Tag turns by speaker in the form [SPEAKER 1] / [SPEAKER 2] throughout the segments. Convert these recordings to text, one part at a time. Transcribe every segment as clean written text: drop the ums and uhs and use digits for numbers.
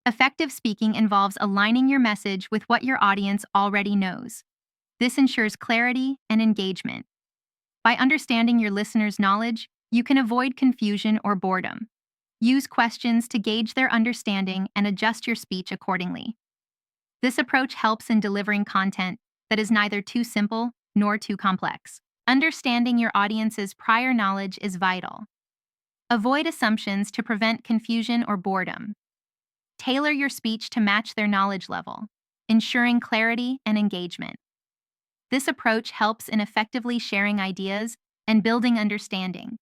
[SPEAKER 1] Effective speaking involves aligning your message with what your audience already knows. This ensures clarity and engagement. By understanding your listeners' knowledge, you can avoid confusion or boredom. Use questions to gauge their understanding and adjust your speech accordingly. This approach helps in delivering content that is neither too simple nor too complex. Understanding your audience's prior knowledge is vital. Avoid assumptions to prevent confusion or boredom. Tailor your speech to match their knowledge level, ensuring clarity and engagement. This approach helps in effectively sharing ideas and building understanding,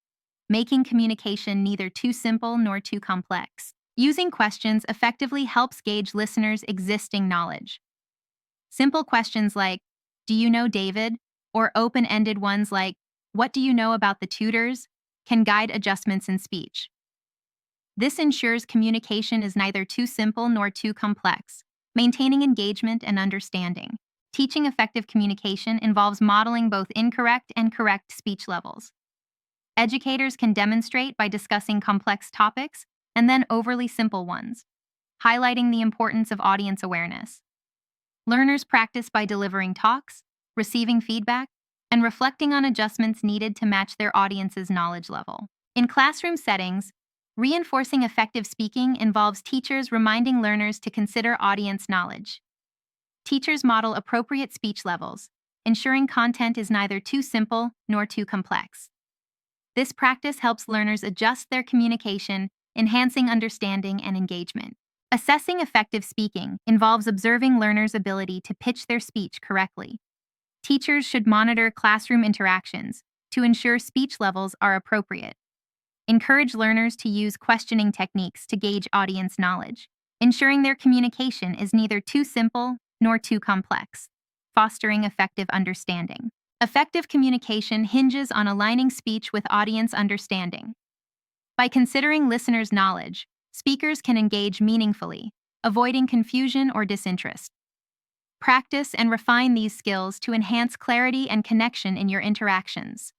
[SPEAKER 1] making communication neither too simple nor too complex. Using questions effectively helps gauge listeners' existing knowledge. Simple questions like, "Do you know David?" or open-ended ones like, "What do you know about the Tudors?" can guide adjustments in speech. This ensures communication is neither too simple nor too complex, maintaining engagement and understanding. Teaching effective communication involves modeling both incorrect and correct speech levels. Educators can demonstrate by discussing complex topics and then overly simple ones, highlighting the importance of audience awareness. Learners practice by delivering talks, receiving feedback, and reflecting on adjustments needed to match their audience's knowledge level. In classroom settings, reinforcing effective speaking involves teachers reminding learners to consider audience knowledge. Teachers model appropriate speech levels, ensuring content is neither too simple nor too complex. This practice helps learners adjust their communication, enhancing understanding and engagement. Assessing effective speaking involves observing learners' ability to pitch their speech correctly. Teachers should monitor classroom interactions to ensure speech levels are appropriate. Encourage learners to use questioning techniques to gauge audience knowledge, ensuring their communication is neither too simple nor too complex, fostering effective understanding. Effective communication hinges on aligning speech with audience understanding. By considering listeners' knowledge, speakers can engage meaningfully, avoiding confusion or disinterest. Practice and refine these skills to enhance clarity and connection in your interactions.